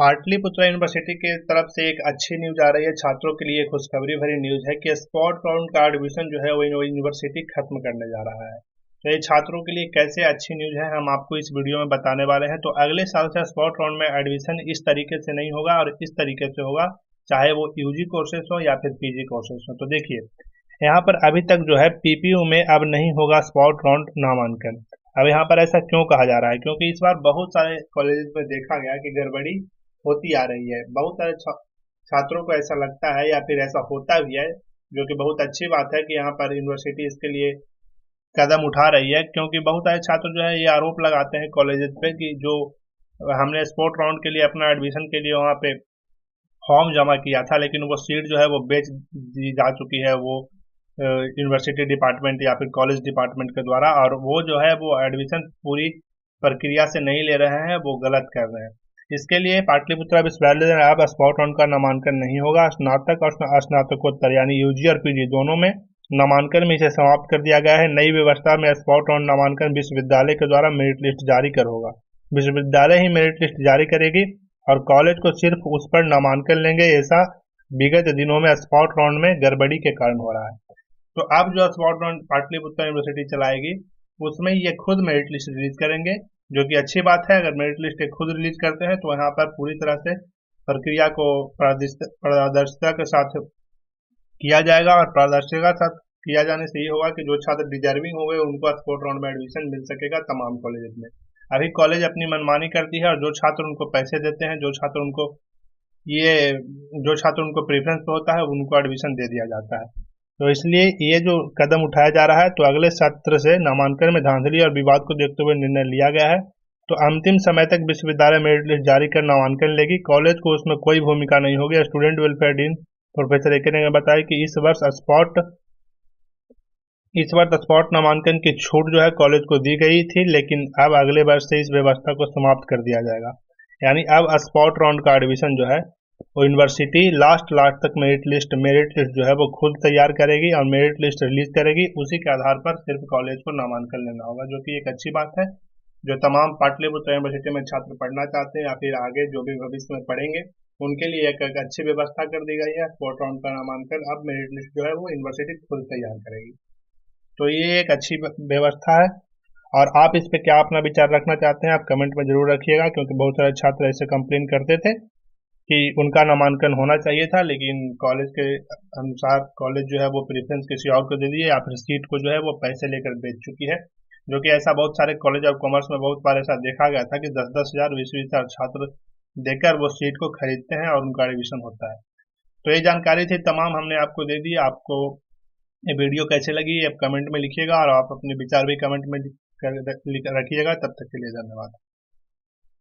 Pataliputra university की तरफ से एक अच्छी न्यूज आ रही है। छात्रों के लिए खुशखबरी भरी न्यूज है कि स्पॉट राउंड का एडमिशन जो है वो यूनिवर्सिटी खत्म करने जा रहा है। तो ये छात्रों के लिए कैसे अच्छी न्यूज है, हम आपको इस वीडियो में बताने वाले हैं। तो अगले साल से स्पॉट राउंड में एडमिशन इस तरीके से नहीं होगा और इस तरीके से होगा, चाहे वो यूजी कोर्सेस हो या फिर पीजी कोर्सेस हो। तो देखिए, यहाँ पर अभी तक जो है पीपीयू में अब नहीं होगा स्पॉट राउंड नामांकन। अब यहाँ पर ऐसा क्यों कहा जा रहा है? क्योंकि इस बार बहुत सारे कॉलेज में देखा गया कि गड़बड़ी होती आ रही है। बहुत सारे छात्रों को ऐसा लगता है या फिर ऐसा होता भी है, जो कि बहुत अच्छी बात है कि यहाँ पर यूनिवर्सिटी इसके लिए कदम उठा रही है। क्योंकि बहुत सारे छात्र जो है ये आरोप लगाते हैं कॉलेजेस पे कि जो हमने स्पोर्ट राउंड के लिए अपना एडमिशन के लिए वहाँ पे फॉर्म जमा किया था, लेकिन वो सीट जो है वो बेच दी जा चुकी है, वो यूनिवर्सिटी डिपार्टमेंट या फिर कॉलेज डिपार्टमेंट के द्वारा, और वो जो है वो एडमिशन पूरी प्रक्रिया से नहीं ले रहे हैं, वो गलत कर रहे हैं। इसके लिए पाटलिपुत्र विश्वविद्यालय में अब स्पॉट राउंड का नामांकन नहीं होगा। स्नातक और स्नातकोत्तर यानी यूजी और पीजी दोनों में नामांकन में इसे समाप्त कर दिया गया है। नई व्यवस्था में स्पॉट राउंड नामांकन विश्वविद्यालय के द्वारा मेरिट लिस्ट जारी कर होगा। विश्वविद्यालय ही मेरिट लिस्ट जारी करेगी और कॉलेज को सिर्फ उस पर नामांकन लेंगे। ऐसा विगत दिनों में स्पॉट राउंड में गड़बड़ी के कारण हो रहा है। तो अब जो स्पॉट राउंड पाटलिपुत्र यूनिवर्सिटी चलाएगी, उसमें ये खुद मेरिट लिस्ट रिलीज करेंगे, जो कि अच्छी बात है। अगर मेरिट लिस्ट खुद रिलीज करते हैं तो यहाँ पर पूरी तरह से प्रक्रिया को पारदर्शिता के साथ किया जाएगा, और पारदर्शिता के साथ किया जाने से ये होगा कि जो छात्र डिजर्विंग हो गए उनको स्पॉट राउंड में एडमिशन मिल सकेगा तमाम कॉलेज में। अभी कॉलेज अपनी मनमानी करती है और जो छात्र उनको पैसे देते हैं, ये जो छात्र उनको प्रेफरेंस होता है उनको एडमिशन दे दिया जाता है। तो इसलिए ये जो कदम उठाया जा रहा है, तो अगले सत्र से नामांकन में धांधली और विवाद को देखते हुए निर्णय लिया गया है। तो अंतिम समय तक विश्वविद्यालय मेरिट लिस्ट जारी कर नामांकन लेगी। कॉलेज को उसमें कोई भूमिका नहीं होगी। स्टूडेंट वेलफेयर डीन प्रोफेसर एके ने बताया कि इस वर्ष स्पॉट नामांकन की छूट जो है कॉलेज को दी गई थी, लेकिन अब अगले वर्ष से इस व्यवस्था को समाप्त कर दिया जाएगा। यानी अब स्पॉट राउंड का एडमिशन जो है वो यूनिवर्सिटी लास्ट तक मेरिट लिस्ट जो है वो खुद तैयार करेगी और मेरिट लिस्ट रिलीज करेगी। उसी के आधार पर सिर्फ कॉलेज को नामांकन लेना होगा, जो कि एक अच्छी बात है। जो तमाम पाटलिपुत्र यूनिवर्सिटी में छात्र पढ़ना चाहते हैं या फिर आगे जो भी भविष्य में पढ़ेंगे, उनके लिए एक अच्छी व्यवस्था कर दी गई है। स्पॉट राउंड का नामांकन अब मेरिट लिस्ट जो है वो यूनिवर्सिटी खुद तैयार करेगी। तो ये एक अच्छी व्यवस्था है। और आप इस पे क्या अपना विचार रखना चाहते हैं, आप कमेंट में जरूर रखिएगा। क्योंकि बहुत सारे छात्र ऐसे कंप्लेन करते थे कि उनका नामांकन होना चाहिए था, लेकिन कॉलेज के अनुसार कॉलेज जो है वो प्रेफरेंस किसी और को दे दिए, या फिर सीट को जो है वो पैसे लेकर बेच चुकी है। जो कि ऐसा बहुत सारे कॉलेज ऑफ कॉमर्स में बहुत बार ऐसा देखा गया था कि 10-10 हजार 20-20 हजार छात्र देकर वो सीट को खरीदते हैं और उनका एडमिशन होता है। तो ये जानकारी थी, तमाम हमने आपको दे दी। आपको ये वीडियो कैसे लगी आप कमेंट में लिखिएगा, और आप अपने विचार भी कमेंट में रखिएगा। तब तक के लिए धन्यवाद।